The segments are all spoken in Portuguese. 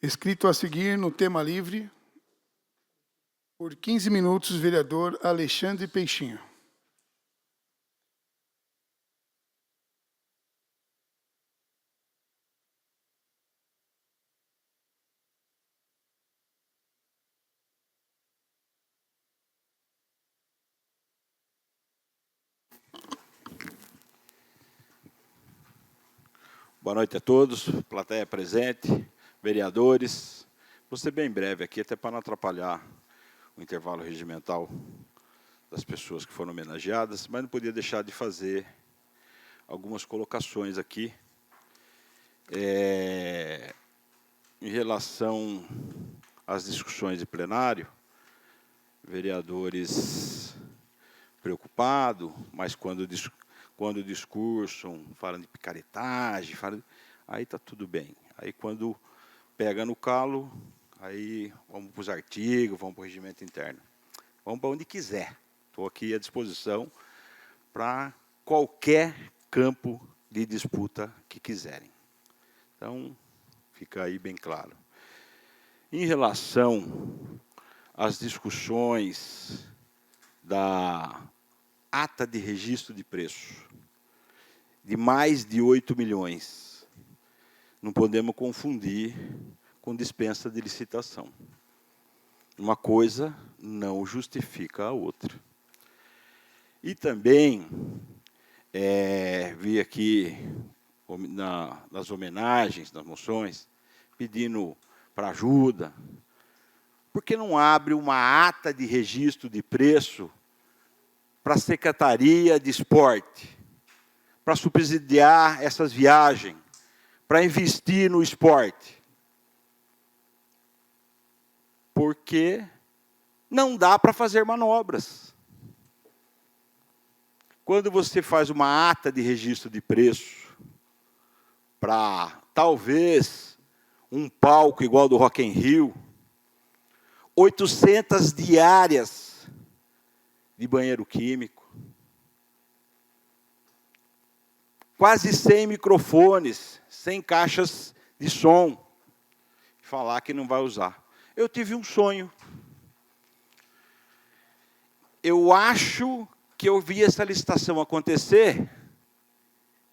Escrito a seguir no tema livre, por 15 minutos, vereador Alexandre Peixinho. Boa noite a todos, plateia presente, vereadores. Vou ser bem breve aqui, até para não atrapalhar o intervalo regimental das pessoas que foram homenageadas, mas não podia deixar de fazer algumas colocações aqui em relação às discussões de plenário. Vereadores preocupados, mas quando discursam, falam de picaretagem, aí está tudo bem. Aí, quando pega no calo, aí vamos para os artigos, vamos para o regimento interno. Vamos para onde quiser. Estou aqui à disposição para qualquer campo de disputa que quiserem. Então, fica aí bem claro. Em relação às discussões da ata de registro de preço, de mais de 8 milhões, não podemos confundir com dispensa de licitação. Uma coisa não justifica a outra. E também vi aqui nas homenagens, nas moções, pedindo para ajuda. Por que não abre uma ata de registro de preço para a Secretaria de Esporte, para subsidiar essas viagens, para investir no esporte? Porque não dá para fazer manobras. Quando você faz uma ata de registro de preço para, talvez, um palco igual ao do Rock in Rio, 800 diárias de banheiro químico, quase 100 microfones, 100 caixas de som, falar que não vai usar. Eu tive um sonho. Eu acho que eu vi essa licitação acontecer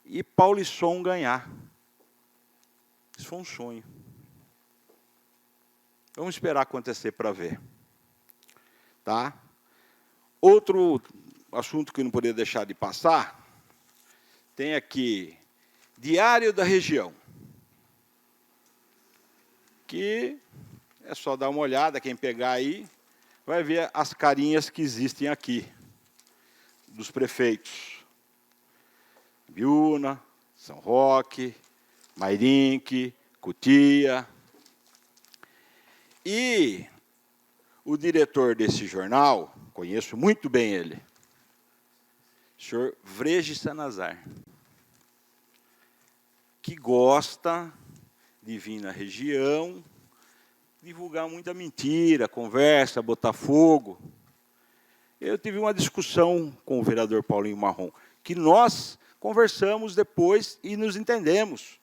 e Paulisson ganhar. Isso foi um sonho. Vamos esperar acontecer para ver. Tá? Outro assunto que não poderia deixar de passar, tem aqui, Diário da Região, que é só dar uma olhada, quem pegar aí, vai ver as carinhas que existem aqui, dos prefeitos. Biúna, São Roque, Mairinque, Cotia. E o diretor desse jornal, conheço muito bem ele, o senhor Vrege Sanazar, que gosta de vir na região, divulgar muita mentira, conversa, botar fogo. Eu tive uma discussão com o vereador Paulinho Marrom, que nós conversamos depois e nos entendemos,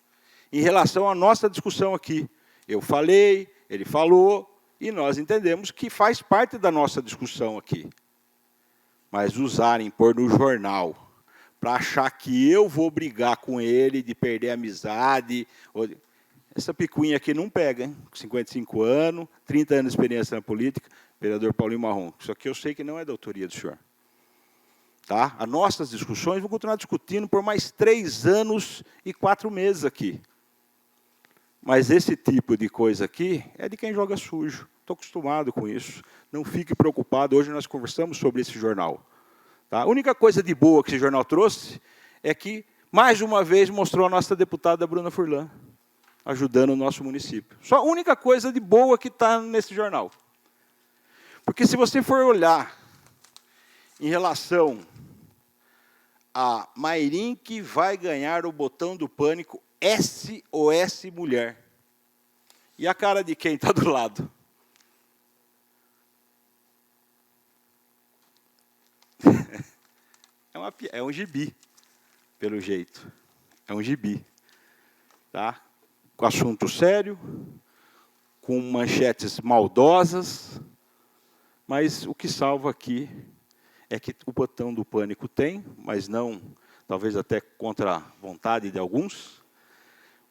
em relação à nossa discussão aqui. Eu falei, ele falou, e nós entendemos que faz parte da nossa discussão aqui. Mas usarem, pôr no jornal, para achar que eu vou brigar com ele, de perder a amizade. Essa picuinha aqui não pega, hein? 55 anos, 30 anos de experiência na política, vereador Paulinho Marrom. Isso aqui eu sei que não é da autoria do senhor. Tá? As nossas discussões, vou continuar discutindo por mais 3 anos e 4 meses aqui. Mas esse tipo de coisa aqui é de quem joga sujo. Estou acostumado com isso. Não fique preocupado. Hoje nós conversamos sobre esse jornal. Tá? A única coisa de boa que esse jornal trouxe é que, mais uma vez, mostrou a nossa deputada Bruna Furlan, ajudando o nosso município. Só a única coisa de boa que está nesse jornal. Porque se você for olhar em relação a Mairinque vai ganhar o botão do pânico SOS Mulher. E a cara de quem está do lado? É um gibi, pelo jeito. É um gibi. Tá? Com assunto sério, com manchetes maldosas, mas o que salva aqui é que o botão do pânico tem, mas não, talvez até contra a vontade de alguns,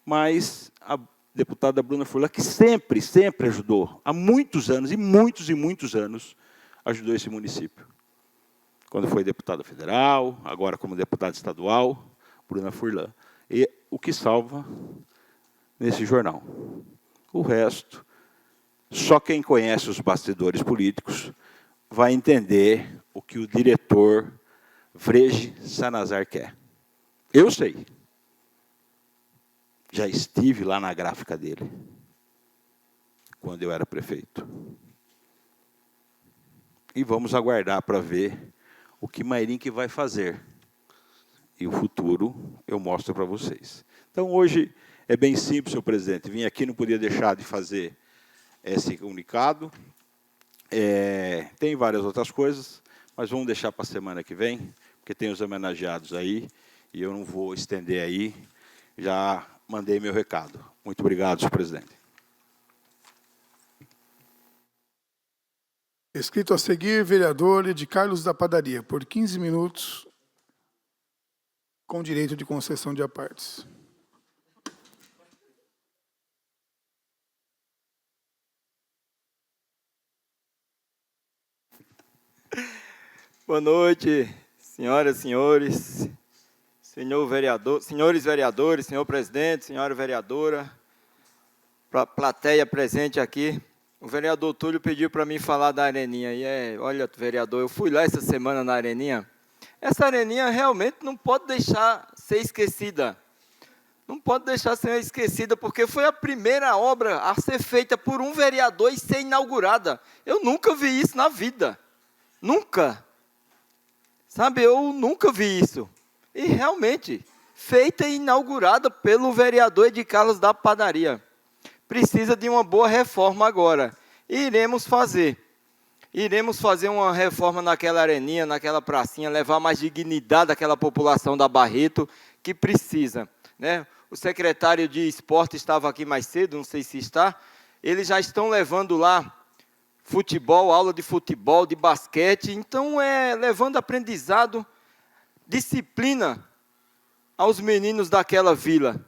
mas a deputada Bruna Furlan, que sempre ajudou, há muitos anos, e muitos anos, ajudou esse município. Quando foi deputada federal, agora como deputada estadual, Bruna Furlan. E o que salva nesse jornal. O resto, só quem conhece os bastidores políticos vai entender o que o diretor Vrege Sanazar quer. Eu sei. Já estive lá na gráfica dele, quando eu era prefeito. E vamos aguardar para ver o que Mairinque vai fazer. E o futuro eu mostro para vocês. Então, hoje é bem simples, senhor presidente. Vim aqui, não podia deixar de fazer esse comunicado. Tem várias outras coisas, mas vamos deixar para a semana que vem, porque tem os homenageados aí, e eu não vou estender aí. Já mandei meu recado. Muito obrigado, senhor presidente. Escrito a seguir, vereador Ed Carlos da Padaria, por 15 minutos, com direito de concessão de apartes. Boa noite, senhoras e senhores, senhores vereadores, senhor presidente, senhora vereadora, para a plateia presente aqui. O vereador Túlio pediu para mim falar da Areninha. Olha, vereador, eu fui lá essa semana na Areninha. Essa Areninha realmente não pode deixar ser esquecida. Não pode deixar ser esquecida, porque foi a primeira obra a ser feita por um vereador e ser inaugurada. Eu nunca vi isso na vida. Nunca. Sabe, eu nunca vi isso. E realmente, feita e inaugurada pelo vereador Ed Carlos da Padaria. Precisa de uma boa reforma agora. E iremos fazer. Iremos fazer uma reforma naquela areninha, naquela pracinha, levar mais dignidade àquela população da Barreto que precisa, né? O secretário de esporte estava aqui mais cedo, não sei se está. Eles já estão levando lá futebol, aula de futebol, de basquete. Então, levando aprendizado, disciplina aos meninos daquela vila,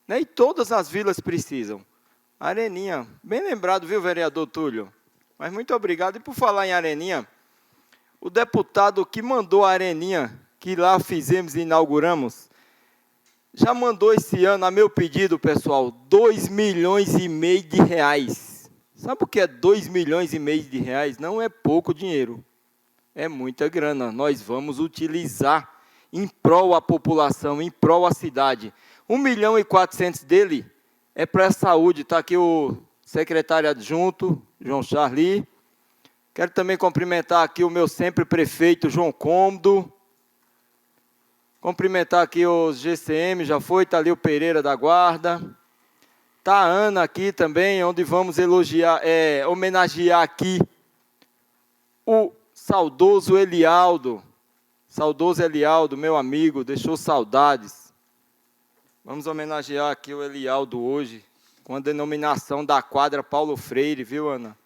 né? E todas as vilas precisam. Areninha, bem lembrado, viu, vereador Túlio? Mas muito obrigado. E por falar em Areninha, o deputado que mandou a Areninha, que lá fizemos e inauguramos, já mandou esse ano, a meu pedido, pessoal, 2,5 milhões de reais. Sabe o que é 2,5 milhões de reais? Não é pouco dinheiro. É muita grana. Nós vamos utilizar em prol à população, em prol à cidade. 1.4 milhões dele é para a saúde. Está aqui o secretário adjunto, João Charli. Quero também cumprimentar aqui o meu sempre prefeito, João Cômodo. Cumprimentar aqui os GCM, já foi, está ali o Pereira da Guarda. Está a Ana aqui também, onde vamos homenagear aqui o saudoso Elialdo. Saudoso Elialdo, meu amigo, deixou saudades. Vamos homenagear aqui o Elialdo hoje, com a denominação da quadra Paulo Freire, viu, Ana?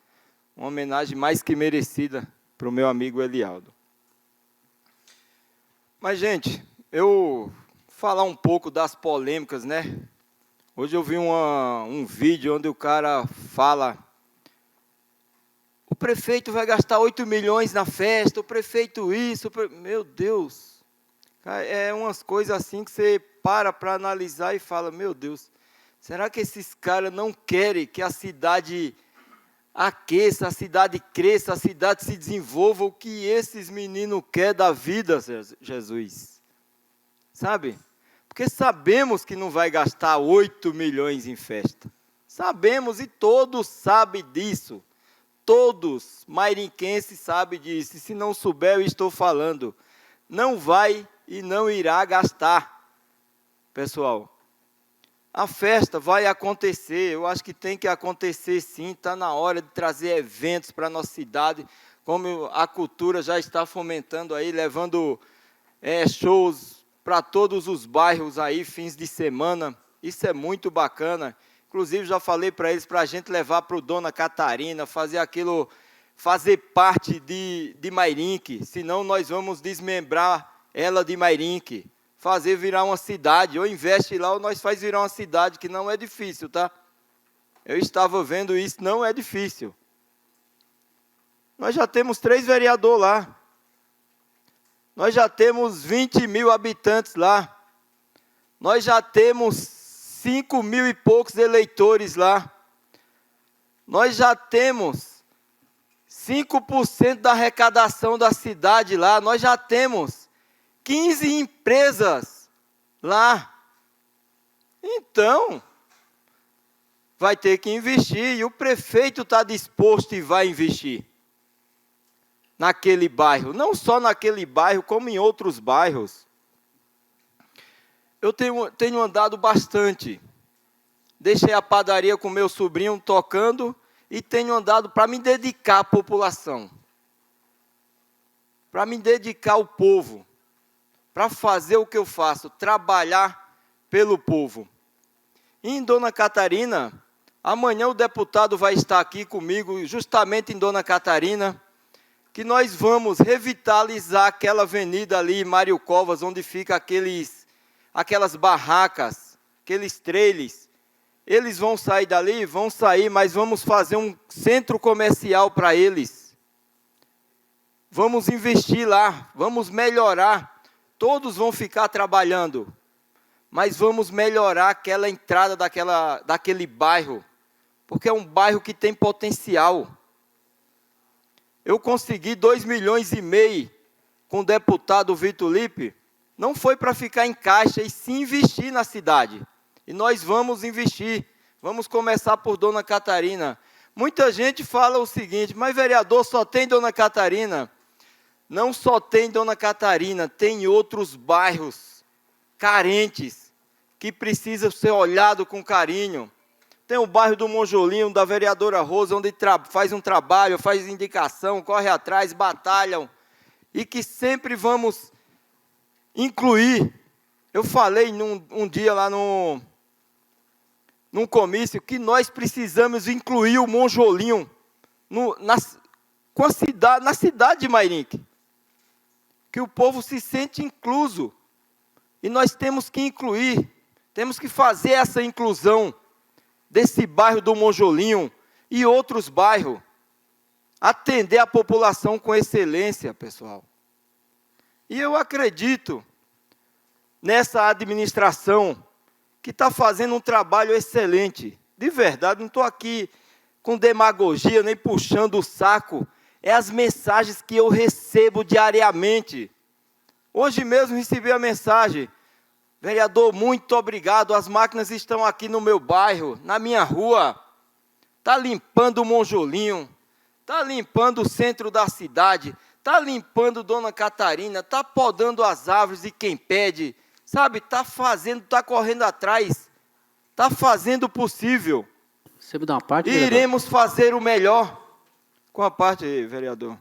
Uma homenagem mais que merecida para o meu amigo Elialdo. Mas, gente, eu vou falar um pouco das polêmicas, né? Hoje eu vi um vídeo onde o cara fala: o prefeito vai gastar 8 milhões na festa, o prefeito isso, meu Deus. É umas coisas assim que você para analisar e fala: meu Deus, será que esses caras não querem que a cidade aqueça, a cidade cresça, a cidade se desenvolva? O que esses meninos querem da vida, Jesus? Sabe? Porque sabemos que não vai gastar 8 milhões em festa. Sabemos, e todos sabem disso. Todos mairinquenses sabem disso. E se não souber, eu estou falando. Não vai e não irá gastar. Pessoal, a festa vai acontecer. Eu acho que tem que acontecer sim. Está na hora de trazer eventos para a nossa cidade. Como a cultura já está fomentando aí, levando shows para todos os bairros aí, fins de semana. Isso é muito bacana. Inclusive, já falei para eles para a gente levar para o Dona Catarina, fazer aquilo, fazer parte de Mairinque, senão nós vamos desmembrar ela de Mairinque, fazer virar uma cidade, ou investe lá, ou nós faz virar uma cidade, que não é difícil, tá? Eu estava vendo isso, não é difícil. Nós já temos 3 vereadores lá. Nós já temos 20 mil habitantes lá. Nós já temos 5 mil e poucos eleitores lá. Nós já temos 5% da arrecadação da cidade lá. Nós já temos 15 empresas lá. Então, vai ter que investir. E o prefeito está disposto e vai investir naquele bairro. Não só naquele bairro, como em outros bairros. Eu tenho andado bastante. Deixei a padaria com meu sobrinho tocando e tenho andado para me dedicar à população. Para me dedicar ao povo. Para fazer o que eu faço, trabalhar pelo povo. E em Dona Catarina, amanhã o deputado vai estar aqui comigo, justamente em Dona Catarina, que nós vamos revitalizar aquela avenida ali, Mário Covas, onde fica aquelas barracas, aqueles trailers. Eles vão sair dali? Vão sair, mas vamos fazer um centro comercial para eles. Vamos investir lá, vamos melhorar. Todos vão ficar trabalhando, mas vamos melhorar aquela entrada daquele bairro, porque é um bairro que tem potencial. Eu consegui 2,5 milhões com o deputado Vitor Lippe, não foi para ficar em caixa, e sim investir na cidade. E nós vamos investir, vamos começar por Dona Catarina. Muita gente fala o seguinte, mas vereador, só tem Dona Catarina. Não só tem Dona Catarina, tem outros bairros carentes, que precisam ser olhados com carinho. Tem o bairro do Monjolinho, da vereadora Rosa, onde faz um trabalho, faz indicação, corre atrás, batalham, e que sempre vamos incluir. Eu falei um dia lá num comício que nós precisamos incluir o Monjolinho na cidade de Mairinque. Que o povo se sente incluso. E nós temos que incluir, temos que fazer essa inclusão desse bairro do Monjolinho e outros bairros. Atender a população com excelência, pessoal. E eu acredito nessa administração que está fazendo um trabalho excelente. De verdade, não estou aqui com demagogia, nem puxando o saco. É as mensagens que eu recebo diariamente. Hoje mesmo recebi a mensagem: vereador, muito obrigado, as máquinas estão aqui no meu bairro, na minha rua. Está limpando o Monjolinho, está limpando o centro da cidade, está limpando Dona Catarina, está podando as árvores de quem pede, sabe? Está fazendo, está correndo atrás, está fazendo o possível. Você me dá uma parte, Iremos fazer o melhor. Com a parte aí, vereador.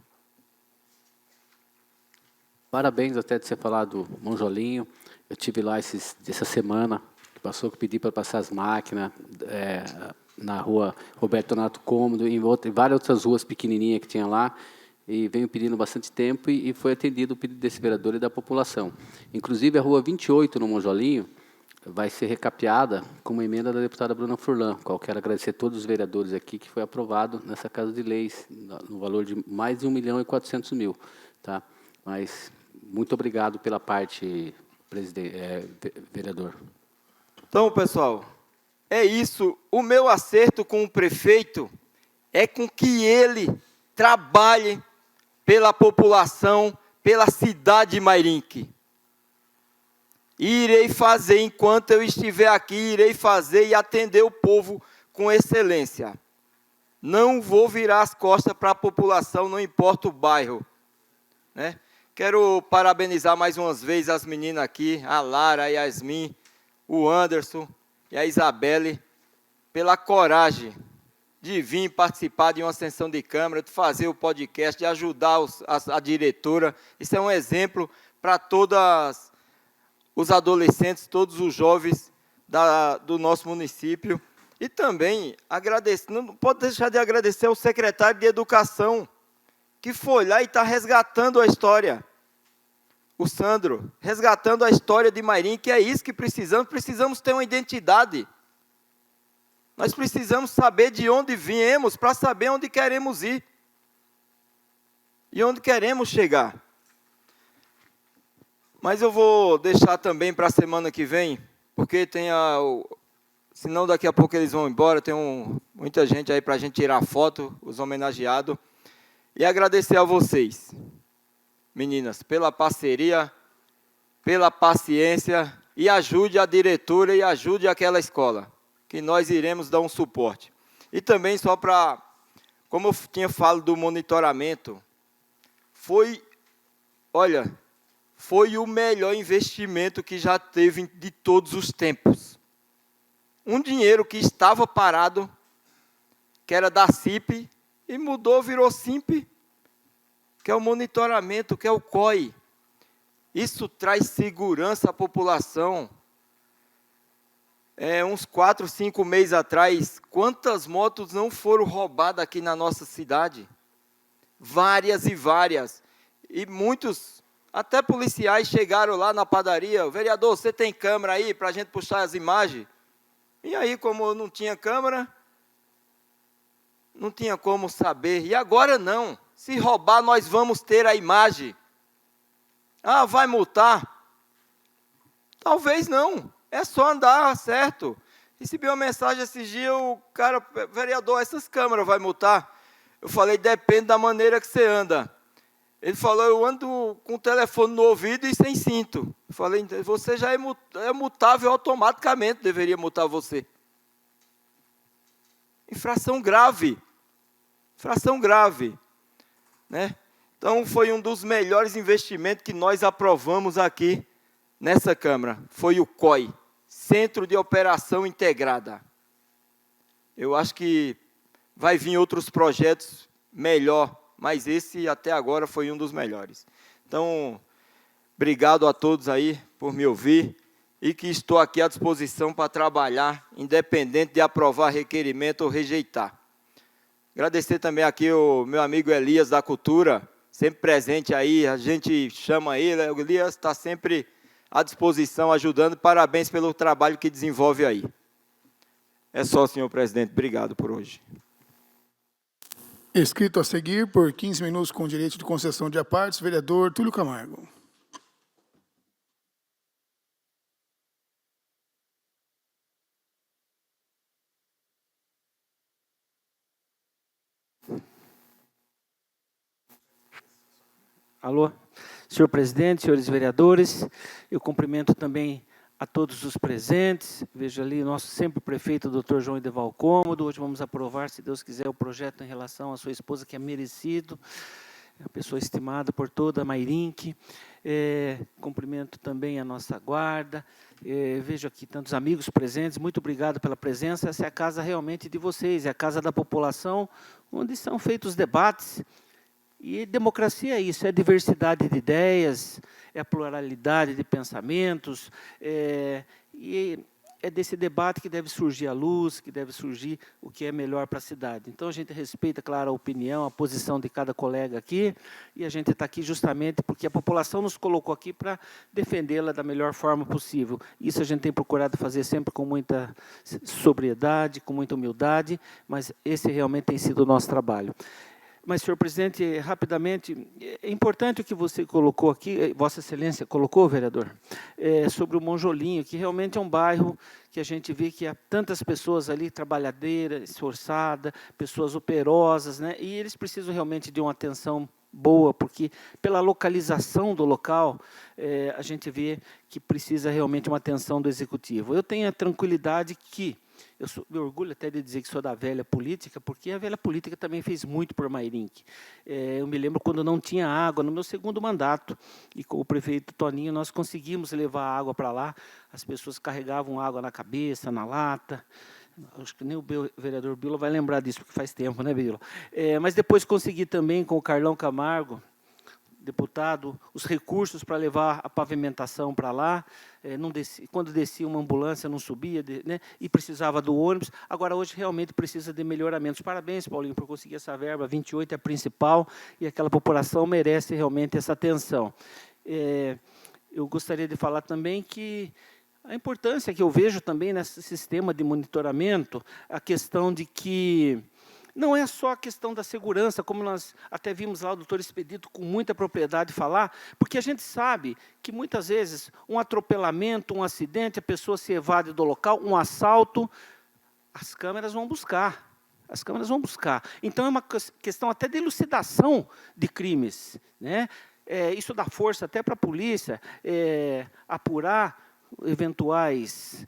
Parabéns até de você falar do Monjolinho. Eu tive lá essa semana, que passou, que pedi para passar as máquinas na rua Roberto Donato Cômodo, em várias outras ruas pequenininhas que tinha lá, e venho pedindo bastante tempo, e foi atendido o pedido desse vereador e da população. Inclusive, a rua 28, no Monjolinho, vai ser recapeada com uma emenda da deputada Bruna Furlan, qual quero agradecer a todos os vereadores aqui, que foi aprovado nessa Casa de Leis, no valor de mais de 1.400.000. Tá? Mas, muito obrigado pela parte, vereador. Então, pessoal, é isso. O meu acerto com o prefeito é com que ele trabalhe pela população, pela cidade de Mairinque. Irei fazer, enquanto eu estiver aqui, irei fazer e atender o povo com excelência. Não vou virar as costas para a população, não importa o bairro. Né? Quero parabenizar mais umas vezes as meninas aqui, a Lara, a Yasmin, o Anderson e a Isabelle, pela coragem de vir participar de uma sessão de Câmara, de fazer o podcast, de ajudar a diretora. Isso é um exemplo para todas os adolescentes, todos os jovens do nosso município. E também, não pode deixar de agradecer ao secretário de Educação, que foi lá e está resgatando a história. O Sandro, resgatando a história de Mairim, que é isso que precisamos ter uma identidade. Nós precisamos saber de onde viemos para saber onde queremos ir. E onde queremos chegar. Mas eu vou deixar também para a semana que vem, porque senão daqui a pouco eles vão embora, tem muita gente aí para a gente tirar foto, os homenageados. E agradecer a vocês, meninas, pela parceria, pela paciência, e ajude a diretora e ajude aquela escola, que nós iremos dar um suporte. E também só para, como eu tinha falado do monitoramento, foi o melhor investimento que já teve de todos os tempos. Um dinheiro que estava parado, que era da CIP, e virou SIMP, que é o monitoramento, que é o COI. Isso traz segurança à população. Uns 4, 5 meses atrás, quantas motos não foram roubadas aqui na nossa cidade? Várias e várias. E muitos, até policiais, chegaram lá na padaria. Vereador, você tem câmera aí para a gente puxar as imagens? E aí, como eu não tinha câmera, não tinha como saber. E agora não. Se roubar, nós vamos ter a imagem. Ah, vai multar? Talvez não. É só andar, certo? Recebi uma mensagem esses dias, o cara, vereador, essas câmeras vai multar? Eu falei, depende da maneira que você anda. Ele falou, eu ando com o telefone no ouvido e sem cinto. Eu falei, você já é multável automaticamente, deveria multar você. Infração grave. Infração grave. Né? Então, foi um dos melhores investimentos que nós aprovamos aqui nessa Câmara. Foi o COI, Centro de Operação Integrada. Eu acho que vai vir outros projetos melhor, mas esse até agora foi um dos melhores. Então, obrigado a todos aí por me ouvir e que estou aqui à disposição para trabalhar, independente de aprovar requerimento ou rejeitar. Agradecer também aqui o meu amigo Elias da Cultura, sempre presente aí, a gente chama ele, o Elias está sempre à disposição, ajudando. Parabéns pelo trabalho que desenvolve aí. É só, senhor presidente. Obrigado por hoje. Escrito a seguir, por 15 minutos com direito de concessão de apartes, vereador Túlio Camargo. Alô, senhor presidente, senhores vereadores, eu cumprimento também a todos os presentes. Vejo ali o nosso sempre prefeito, doutor João Edeval Cômodo. Hoje vamos aprovar, se Deus quiser, o projeto em relação à sua esposa, que é merecido, é uma pessoa estimada por toda a Mairinque. Cumprimento também a nossa guarda. Vejo aqui tantos amigos presentes, muito obrigado pela presença. Essa é a casa realmente de vocês, é a casa da população, onde são feitos debates. E democracia é isso, é diversidade de ideias, é a pluralidade de pensamentos, e é desse debate que deve surgir a luz, que deve surgir o que é melhor para a cidade. Então, a gente respeita, claro, a opinião, a posição de cada colega aqui, e a gente está aqui justamente porque a população nos colocou aqui para defendê-la da melhor forma possível. Isso a gente tem procurado fazer sempre com muita sobriedade, com muita humildade, mas esse realmente tem sido o nosso trabalho. Mas, senhor presidente, rapidamente, é importante o que você colocou aqui, Vossa Excelência colocou, vereador, sobre o Monjolinho, que realmente é um bairro que a gente vê que há tantas pessoas ali, trabalhadeiras, esforçadas, pessoas operosas, né? E eles precisam realmente de uma atenção boa, porque pela localização do local, a gente vê que precisa realmente uma atenção do Executivo. Eu tenho a tranquilidade que, eu me orgulho até de dizer que sou da velha política, porque a velha política também fez muito por Mairinque. Eu me lembro quando não tinha água, no meu segundo mandato, e com o prefeito Toninho, nós conseguimos levar água para lá, as pessoas carregavam água na cabeça, na lata. Acho que nem o vereador Bilo vai lembrar disso, porque faz tempo, né, Bilo? Mas depois consegui também, com o Carlão Camargo, deputado, os recursos para levar a pavimentação para lá. Quando descia uma ambulância, não subia, né, e precisava do ônibus. Agora, hoje, realmente precisa de melhoramentos. Parabéns, Paulinho, por conseguir essa verba. 28 é a principal, e aquela população merece realmente essa atenção. Eu gostaria de falar também que a importância que eu vejo também nesse sistema de monitoramento, a questão de que não é só a questão da segurança, como nós até vimos lá o doutor Expedito com muita propriedade falar, porque a gente sabe que muitas vezes um atropelamento, um acidente, a pessoa se evade do local, um assalto, as câmeras vão buscar. As câmeras vão buscar. Então, é uma questão até de elucidação de crimes, né? Isso dá força até para a polícia apurar eventuais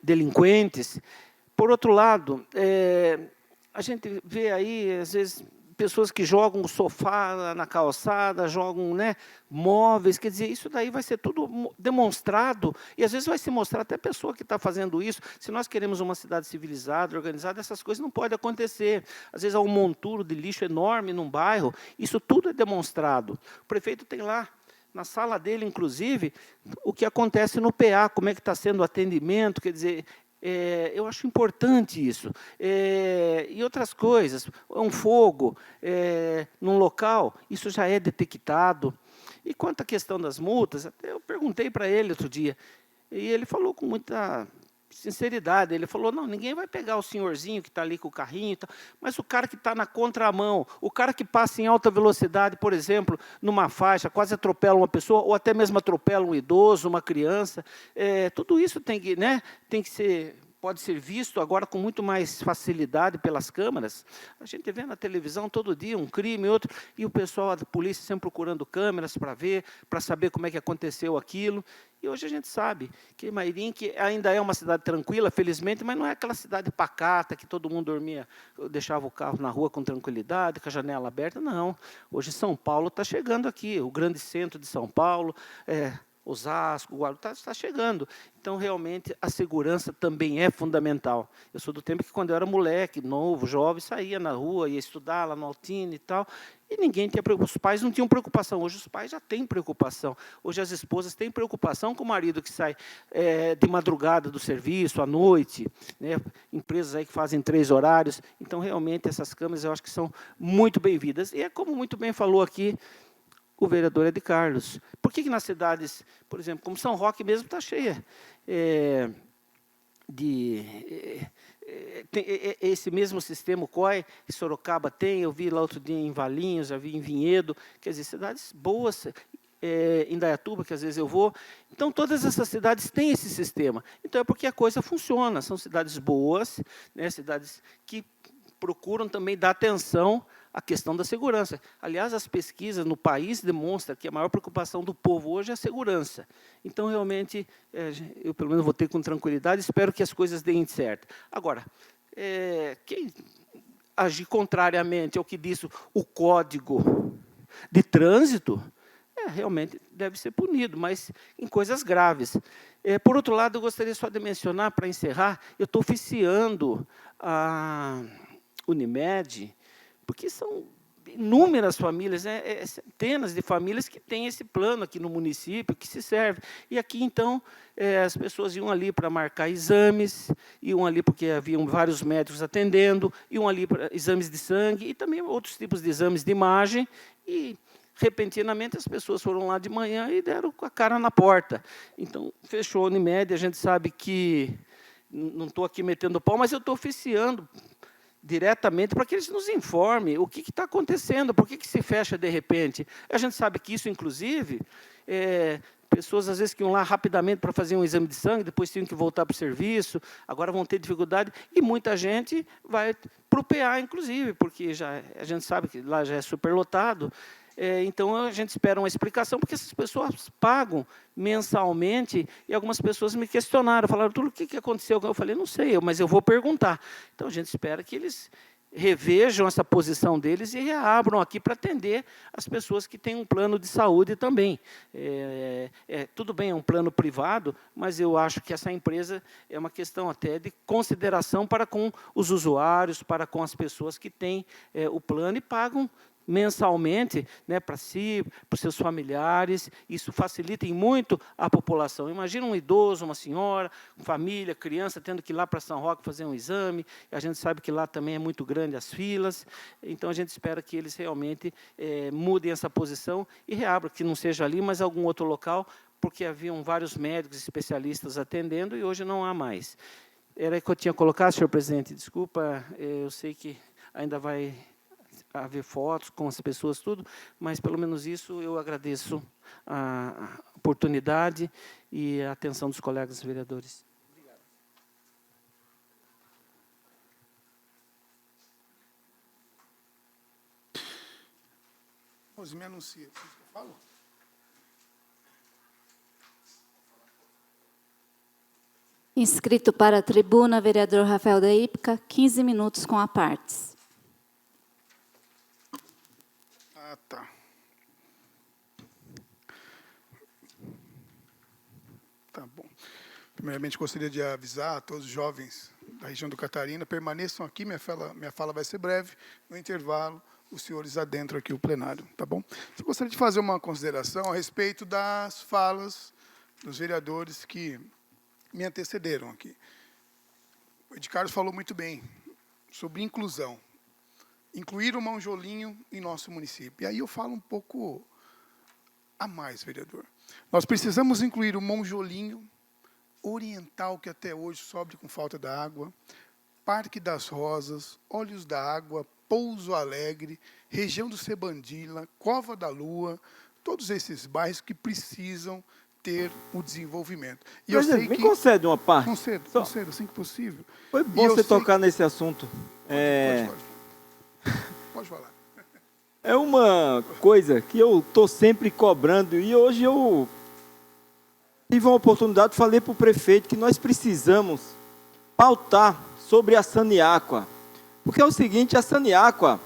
delinquentes. Por outro lado, a gente vê aí, às vezes, pessoas que jogam o sofá na calçada, jogam, né, móveis, quer dizer, isso daí vai ser tudo demonstrado, e às vezes vai se mostrar até a pessoa que está fazendo isso. Se nós queremos uma cidade civilizada, organizada, essas coisas não podem acontecer. Às vezes há um monturo de lixo enorme num bairro, isso tudo é demonstrado. O prefeito tem lá, na sala dele, inclusive, o que acontece no PA, como é que está sendo o atendimento, quer dizer, eu acho importante isso. E outras coisas, um fogo num local, isso já é detectado. E quanto à questão das multas, até eu perguntei para ele outro dia, e ele falou com muita sinceridade, ele falou, não, ninguém vai pegar o senhorzinho que está ali com o carrinho, mas o cara que está na contramão, o cara que passa em alta velocidade, por exemplo, numa faixa, quase atropela uma pessoa, ou até mesmo atropela um idoso, uma criança, tudo isso tem que ser... pode ser visto agora com muito mais facilidade pelas câmeras. A gente vê na televisão todo dia um crime, outro, e o pessoal da polícia sempre procurando câmeras para ver, para saber como é que aconteceu aquilo. E hoje a gente sabe que Mairim, que ainda é uma cidade tranquila, felizmente, mas não é aquela cidade pacata, que todo mundo dormia, deixava o carro na rua com tranquilidade, com a janela aberta, não. Hoje São Paulo está chegando aqui, o grande centro de São Paulo, Osasco, Guarulhos, está chegando. Então, realmente, a segurança também é fundamental. Eu sou do tempo que, quando eu era moleque, novo, jovem, saía na rua, ia estudar lá no Altine e tal, e ninguém tinha preocupação. Os pais não tinham preocupação. Hoje, os pais já têm preocupação. Hoje, as esposas têm preocupação com o marido que sai de madrugada do serviço, à noite, né? Empresas aí que fazem 3 horários. Então, realmente, essas câmeras, eu acho que são muito bem-vindas. E é como muito bem falou aqui o vereador Ed Carlos. Por que nas cidades, por exemplo, como São Roque mesmo, está cheia tem esse mesmo sistema, o COI, que Sorocaba tem, eu vi lá outro dia em Valinhos, já vi em Vinhedo, quer dizer, cidades boas, em Indaiatuba, que às vezes eu vou. Então, todas essas cidades têm esse sistema. Então, é porque a coisa funciona, são cidades boas, né, cidades que procuram também dar atenção à questão da segurança. Aliás, as pesquisas no país demonstram que a maior preocupação do povo hoje é a segurança. Então, realmente, eu pelo menos votei com tranquilidade, espero que as coisas deem certo. Agora, quem agir contrariamente ao que diz o Código de Trânsito, realmente deve ser punido, mas em coisas graves. Por outro lado, eu gostaria só de mencionar, para encerrar, eu estou oficiando a Unimed, porque são inúmeras famílias, centenas de famílias que têm esse plano aqui no município, que se serve. E aqui, então, as pessoas iam ali para marcar exames, iam ali porque haviam vários médicos atendendo, iam ali para exames de sangue e também outros tipos de exames de imagem, e repentinamente as pessoas foram lá de manhã e deram com a cara na porta. Então, fechou a Unimed, a gente sabe que, não estou aqui metendo pau, mas eu estou oficiando diretamente para que eles nos informem o que está acontecendo, por que se fecha de repente. A gente sabe que isso, inclusive, pessoas às vezes que iam lá rapidamente para fazer um exame de sangue, depois tinham que voltar para o serviço, agora vão ter dificuldade, e muita gente vai para o PA, inclusive, porque a gente sabe que lá já é superlotado. Então, a gente espera uma explicação, porque essas pessoas pagam mensalmente, e algumas pessoas me questionaram, falaram, Túlio, o que aconteceu? Eu falei, não sei, mas eu vou perguntar. Então, a gente espera que eles revejam essa posição deles e reabram aqui para atender as pessoas que têm um plano de saúde também. Tudo bem, é um plano privado, mas eu acho que essa empresa é uma questão até de consideração para com os usuários, para com as pessoas que têm o plano e pagam mensalmente, né, para si, para os seus familiares. Isso facilita em muito a população. Imagina um idoso, uma senhora, família, criança, tendo que ir lá para São Roque fazer um exame. A gente sabe que lá também é muito grande as filas. Então, a gente espera que eles realmente mudem essa posição e reabram, que não seja ali, mas algum outro local, porque haviam vários médicos especialistas atendendo e hoje não há mais. Era que eu tinha colocado, senhor presidente, desculpa, eu sei que ainda vai haver fotos com as pessoas, tudo, mas pelo menos isso eu agradeço a oportunidade e a atenção dos colegas vereadores. Obrigado. Você me anuncia. Você fala? Inscrito para a tribuna, vereador Rafael da Ípica, 15 minutos com a partes. Ah, tá. Tá bom. Primeiramente, gostaria de avisar a todos os jovens da região do Catarina, permaneçam aqui, minha fala vai ser breve. No intervalo, os senhores adentram aqui o plenário, tá bom? Eu gostaria de fazer uma consideração a respeito das falas dos vereadores que me antecederam aqui. O Ed Carlos falou muito bem sobre inclusão. Incluir o Monjolinho em nosso município. E aí eu falo um pouco a mais, vereador. Nós precisamos incluir o Monjolinho Oriental, que até hoje sofre com falta da água, Parque das Rosas, Olhos da Água, Pouso Alegre, região do Sebandila, Cova da Lua, todos esses bairros que precisam ter o desenvolvimento. E eu sei me que concede uma parte. concedo, assim que possível. Foi bom você tocar nesse assunto. Pode falar. É uma coisa que eu estou sempre cobrando, e hoje eu tive uma oportunidade, falei para o prefeito que nós precisamos pautar sobre a Saniaqua. Porque é o seguinte, a Saniaqua,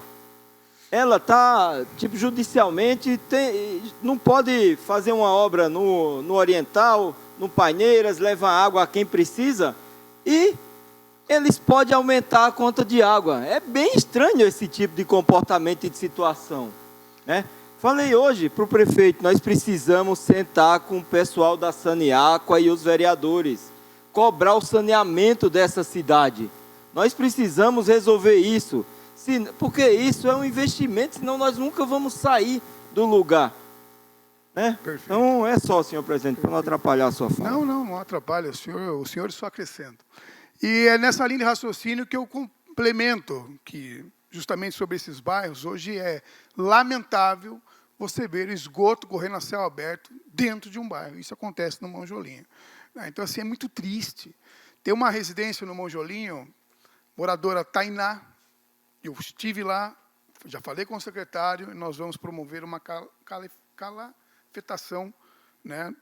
ela está, tipo, judicialmente, não pode fazer uma obra no Oriental, no Paineiras, levar água a quem precisa, e eles podem aumentar a conta de água. É bem estranho esse tipo de comportamento e de situação, né? Falei hoje para o prefeito, nós precisamos sentar com o pessoal da Saniaqua e os vereadores, cobrar o saneamento dessa cidade. Nós precisamos resolver isso, porque isso é um investimento, senão nós nunca vamos sair do lugar, né? Então, é só, senhor presidente, para não atrapalhar a sua fala. Não atrapalha, os senhores só acrescentam. E é nessa linha de raciocínio que eu complemento, que justamente sobre esses bairros, hoje é lamentável você ver o esgoto correndo a céu aberto dentro de um bairro. Isso acontece no Monjolinho. Então, assim, é muito triste. Tem uma residência no Monjolinho, moradora Tainá, eu estive lá, já falei com o secretário, e nós vamos promover uma calafetação, né,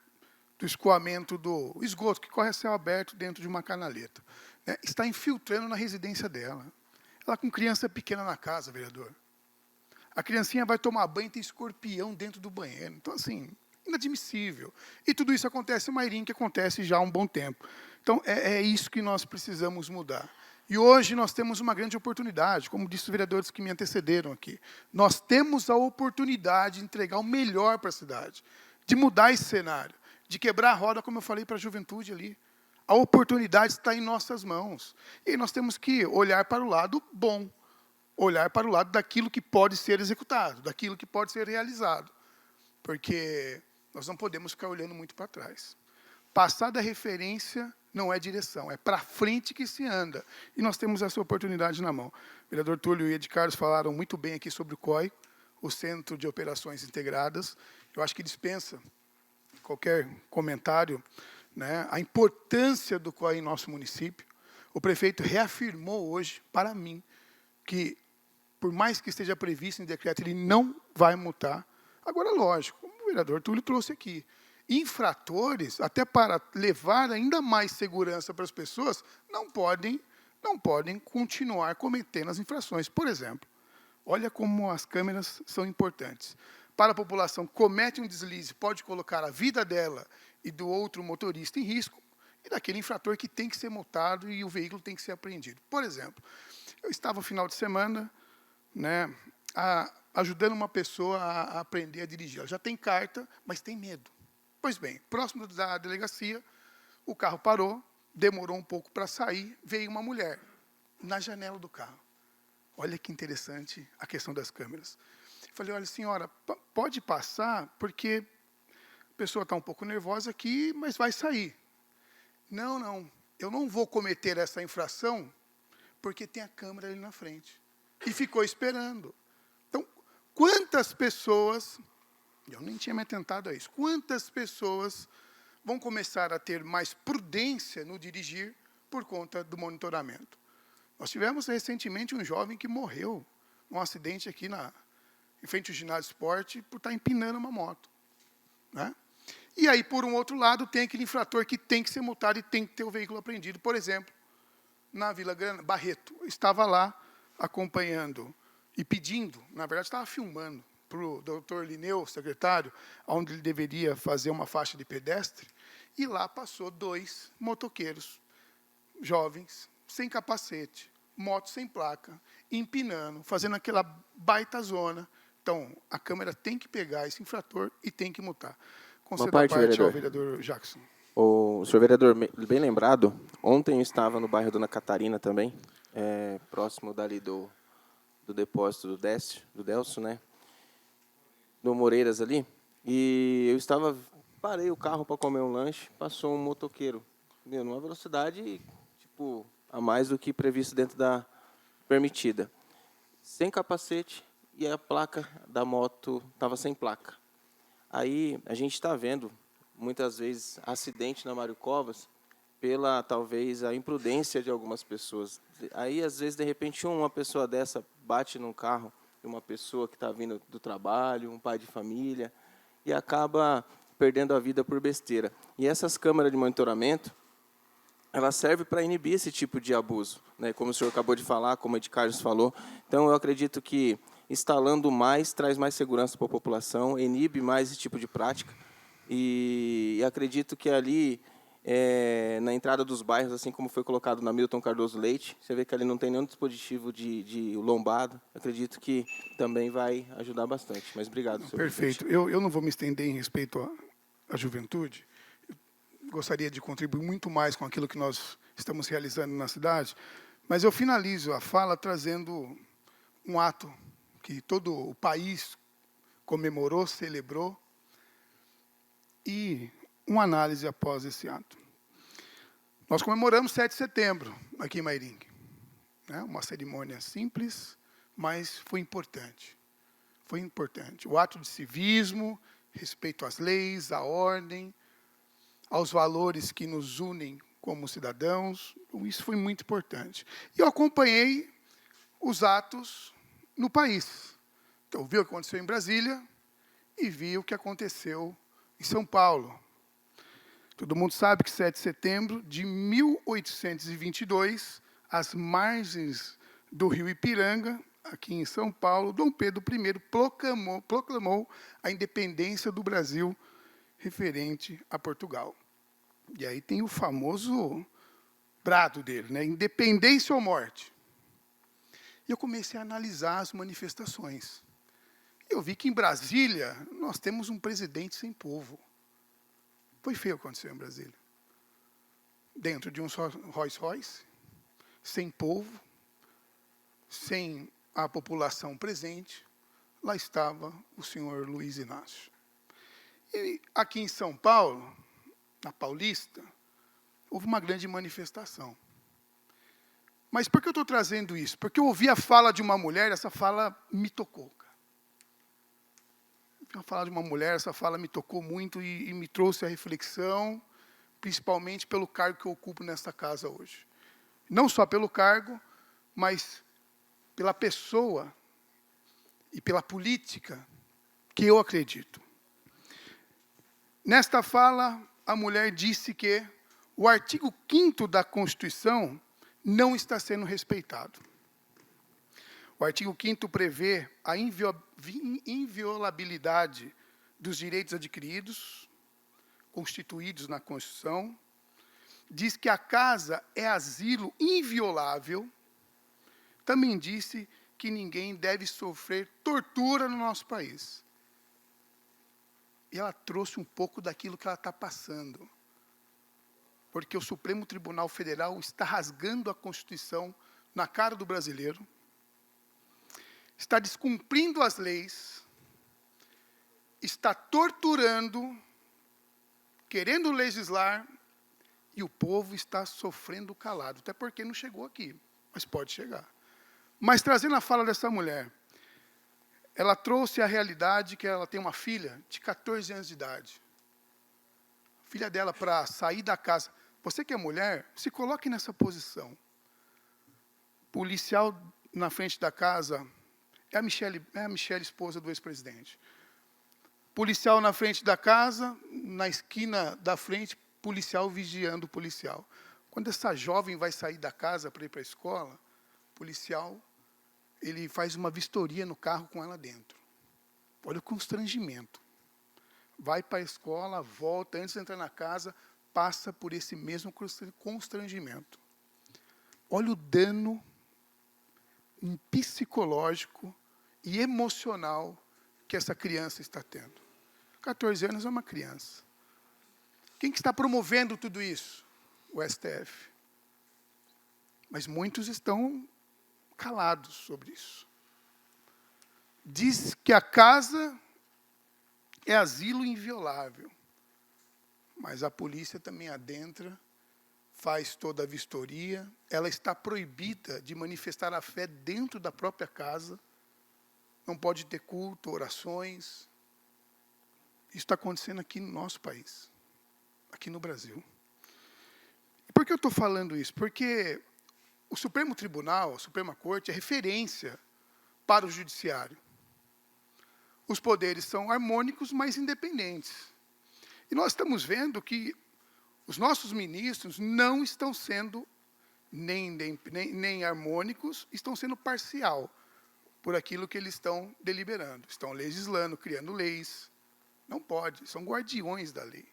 do escoamento do esgoto, que corre a céu aberto dentro de uma canaleta. Né, está infiltrando na residência dela. Ela com criança pequena na casa, vereador. A criancinha vai tomar banho e tem escorpião dentro do banheiro. Então, assim, inadmissível. E tudo isso acontece em Mairim, que acontece já há um bom tempo. Então, é isso que nós precisamos mudar. E hoje nós temos uma grande oportunidade, como disse os vereadores que me antecederam aqui. Nós temos a oportunidade de entregar o melhor para a cidade, de mudar esse cenário, de quebrar a roda, como eu falei para a juventude ali. A oportunidade está em nossas mãos. E nós temos que olhar para o lado bom, olhar para o lado daquilo que pode ser executado, daquilo que pode ser realizado. Porque nós não podemos ficar olhando muito para trás. Passar da referência não é direção, é para frente que se anda. E nós temos essa oportunidade na mão. O vereador Túlio e Ed Carlos falaram muito bem aqui sobre o COI, o Centro de Operações Integradas. Eu acho que dispensa qualquer comentário, né, a importância do COI em nosso município. O prefeito reafirmou hoje, para mim, que, por mais que esteja previsto em decreto, ele não vai multar. Agora, lógico, como o vereador Túlio trouxe aqui, infratores, até para levar ainda mais segurança para as pessoas, não podem continuar cometendo as infrações. Por exemplo, olha como as câmeras são importantes. Para a população, comete um deslize, pode colocar a vida dela e do outro motorista em risco, e daquele infrator que tem que ser multado e o veículo tem que ser apreendido. Por exemplo, eu estava no final de semana, né, ajudando uma pessoa a aprender a dirigir. Ela já tem carta, mas tem medo. Pois bem, próximo da delegacia, o carro parou, demorou um pouco para sair, veio uma mulher na janela do carro. Olha que interessante a questão das câmeras. Falei, olha, senhora, pode passar, porque a pessoa está um pouco nervosa aqui, mas vai sair. Não, eu não vou cometer essa infração, porque tem a câmera ali na frente. E ficou esperando. Então, quantas pessoas, eu nem tinha me atentado a isso, quantas pessoas vão começar a ter mais prudência no dirigir por conta do monitoramento? Nós tivemos recentemente um jovem que morreu num acidente aqui em frente ao ginásio de esporte por estar empinando uma moto. Né? E aí, por um outro lado, tem aquele infrator que tem que ser multado e tem que ter o veículo apreendido. Por exemplo, na Vila Barreto, eu estava lá acompanhando e pedindo, na verdade, estava filmando para o doutor Lineu, secretário, onde ele deveria fazer uma faixa de pedestre, e lá passou 2 motoqueiros jovens, sem capacete, moto sem placa, empinando, fazendo aquela baita zona. Então, a Câmara tem que pegar esse infrator e tem que multar. Concedo a parte ao vereador Jackson. O senhor vereador, bem lembrado, ontem eu estava no bairro Dona Catarina também, próximo dali do depósito do Delcio, né? Do Moreiras ali, e eu parei o carro para comer um lanche, passou um motoqueiro, numa velocidade, tipo, a mais do que previsto dentro da permitida, sem capacete, e a placa da moto estava sem placa. Aí a gente está vendo, muitas vezes, acidente na Mário Covas, pela, talvez, a imprudência de algumas pessoas. Aí, às vezes, de repente, uma pessoa dessa bate num carro de uma pessoa que está vindo do trabalho, um pai de família, e acaba perdendo a vida por besteira. E essas câmeras de monitoramento, elas servem para inibir esse tipo de abuso, né? Como o senhor acabou de falar, como o Ed Carlos falou. Então, eu acredito que instalando mais, traz mais segurança para a população, inibe mais esse tipo de prática. E acredito que ali, na entrada dos bairros, assim como foi colocado na Milton Cardoso Leite, você vê que ali não tem nenhum dispositivo de lombada. Acredito que também vai ajudar bastante. Mas obrigado, senhor Perfeito. Eu não vou me estender em respeito à juventude. Eu gostaria de contribuir muito mais com aquilo que nós estamos realizando na cidade, mas eu finalizo a fala trazendo um ato que todo o país comemorou, celebrou, e uma análise após esse ato. Nós comemoramos 7 de setembro, aqui em Mairingue. Uma cerimônia simples, mas foi importante. Foi importante. O ato de civismo, respeito às leis, à ordem, aos valores que nos unem como cidadãos, isso foi muito importante. E eu acompanhei os atos no país. Então, vi o que aconteceu em Brasília e vi o que aconteceu em São Paulo. Todo mundo sabe que 7 de setembro de 1822, às margens do rio Ipiranga, aqui em São Paulo, Dom Pedro I proclamou a independência do Brasil referente a Portugal. E aí tem o famoso brado dele, né? Independência ou morte. E eu comecei a analisar as manifestações. Eu vi que em Brasília nós temos um presidente sem povo. Foi feio o que aconteceu em Brasília. Dentro de um Rolls Royce, sem povo, sem a população presente, lá estava o senhor Luiz Inácio. E aqui em São Paulo, na Paulista, houve uma grande manifestação. Mas por que eu estou trazendo isso? Porque eu ouvi a fala de uma mulher, essa fala me tocou. A fala de uma mulher, essa fala me tocou muito e me trouxe a reflexão, principalmente pelo cargo que eu ocupo nesta casa hoje. Não só pelo cargo, mas pela pessoa e pela política que eu acredito. Nesta fala, a mulher disse que o artigo 5º da Constituição não está sendo respeitado. O artigo 5º prevê a inviolabilidade dos direitos adquiridos, constituídos na Constituição, diz que a casa é asilo inviolável, também disse que ninguém deve sofrer tortura no nosso país. E ela trouxe um pouco daquilo que ela está passando. Porque o Supremo Tribunal Federal está rasgando a Constituição na cara do brasileiro, está descumprindo as leis, está torturando, querendo legislar, e o povo está sofrendo calado, até porque não chegou aqui, mas pode chegar. Mas trazendo a fala dessa mulher, ela trouxe a realidade que ela tem uma filha de 14 anos de idade. A filha dela, para sair da casa, você que é mulher, se coloque nessa posição. Policial na frente da casa, é a Michelle, esposa do ex-presidente. Policial na frente da casa, na esquina da frente, policial vigiando o policial. Quando essa jovem vai sair da casa para ir para a escola, o policial, ele faz uma vistoria no carro com ela dentro. Olha o constrangimento. Vai para a escola, volta, antes de entrar na casa, passa por esse mesmo constrangimento. Olha o dano psicológico e emocional que essa criança está tendo. 14 anos é uma criança. Quem que está promovendo tudo isso? O STF. Mas muitos estão calados sobre isso. Diz que a casa é asilo inviolável. Mas a polícia também adentra, faz toda a vistoria. Ela está proibida de manifestar a fé dentro da própria casa. Não pode ter culto, orações. Isso está acontecendo aqui no nosso país, aqui no Brasil. E por que eu estou falando isso? Porque o Supremo Tribunal, a Suprema Corte, é referência para o Judiciário. Os poderes são harmônicos, mas independentes. E nós estamos vendo que os nossos ministros não estão sendo nem harmônicos, estão sendo parcial por aquilo que eles estão deliberando. Estão legislando, criando leis. Não pode, são guardiões da lei.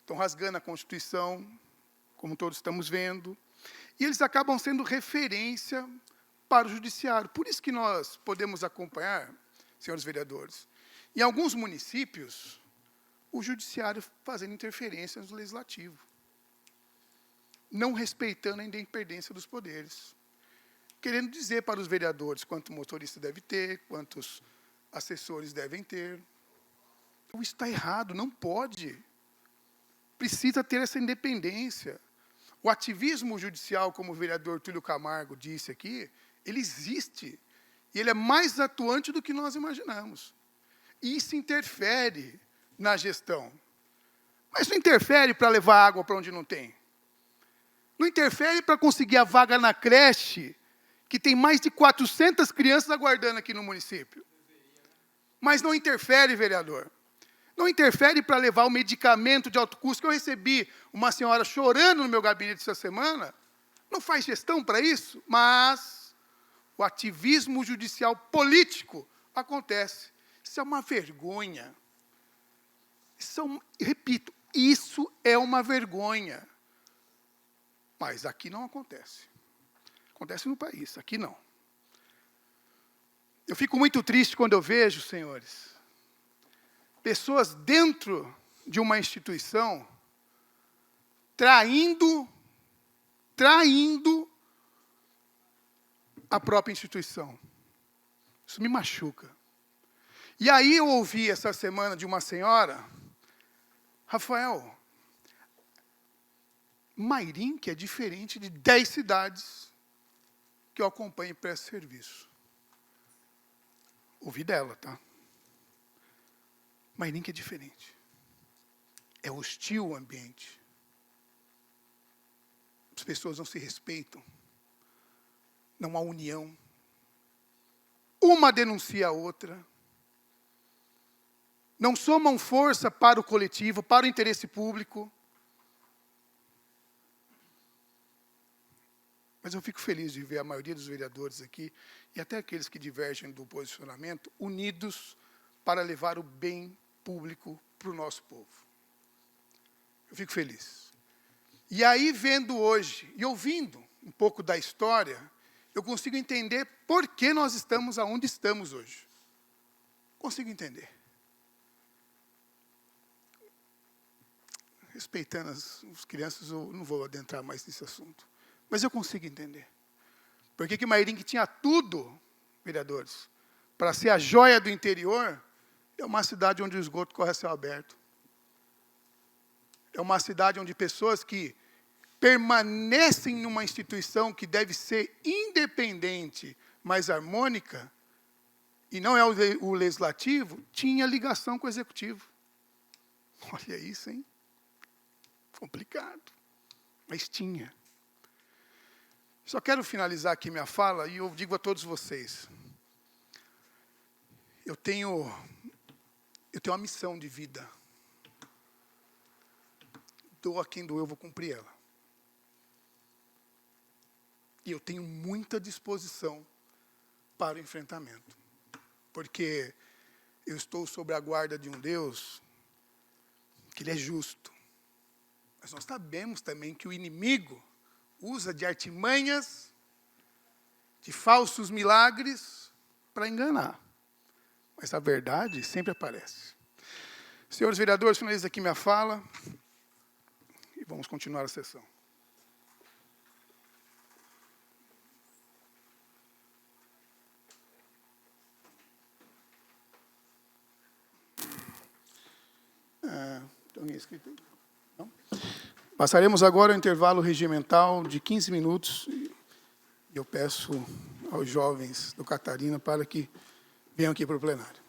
Estão rasgando a Constituição, como todos estamos vendo, e eles acabam sendo referência para o Judiciário. Por isso que nós podemos acompanhar, senhores vereadores, em alguns municípios, o Judiciário fazendo interferência no Legislativo, não respeitando a independência dos poderes, querendo dizer para os vereadores quanto motorista deve ter, quantos assessores devem ter. Então, isso está errado, não pode. Precisa ter essa independência. O ativismo judicial, como o vereador Túlio Camargo disse aqui, ele existe. E ele é mais atuante do que nós imaginamos. E isso interfere na gestão. Mas não interfere para levar água para onde não tem. Não interfere para conseguir a vaga na creche, que tem mais de 400 crianças aguardando aqui no município. Mas não interfere, vereador. Não interfere para levar o medicamento de alto custo, que eu recebi uma senhora chorando no meu gabinete essa semana. Não faz gestão para isso, mas o ativismo judicial político acontece. Isso é uma vergonha. Repito, isso é uma vergonha. Mas aqui não acontece. Acontece no país, aqui não. Eu fico muito triste quando eu vejo, senhores, pessoas dentro de uma instituição traindo a própria instituição. Isso me machuca. E aí eu ouvi essa semana de uma senhora, Rafael, Mairim, que é diferente de 10 cidades que eu acompanho e presto serviço. Ouvi dela, tá? Mairim que é diferente. É hostil o ambiente. As pessoas não se respeitam. Não há união. Uma denuncia a outra. Não somam força para o coletivo, para o interesse público. Mas eu fico feliz de ver a maioria dos vereadores aqui, e até aqueles que divergem do posicionamento, unidos para levar o bem público para o nosso povo. Eu fico feliz. E aí, vendo hoje, e ouvindo um pouco da história, eu consigo entender por que nós estamos aonde estamos hoje. Consigo entender. Respeitando as crianças, eu não vou adentrar mais nesse assunto. Mas eu consigo entender. Por que Mairingue tinha tudo, vereadores, para ser a joia do interior, é uma cidade onde o esgoto corre a céu aberto. É uma cidade onde pessoas que permanecem numa instituição que deve ser independente, mas harmônica, e não é o legislativo, tinha ligação com o executivo. Olha isso, hein? Complicado, mas tinha. Só quero finalizar aqui minha fala, e eu digo a todos vocês, eu tenho uma missão de vida. Doa quem doer, eu vou cumprir ela. E eu tenho muita disposição para o enfrentamento. Porque eu estou sob a guarda de um Deus que Ele é justo. Mas nós sabemos também que o inimigo usa de artimanhas, de falsos milagres, para enganar. Mas a verdade sempre aparece. Senhores vereadores, finalizo aqui minha fala. E vamos continuar a sessão. Tem alguém escrito aí? Não? Passaremos agora ao intervalo regimental de 15 minutos. E eu peço aos jovens do Catarina para que venham aqui para o plenário.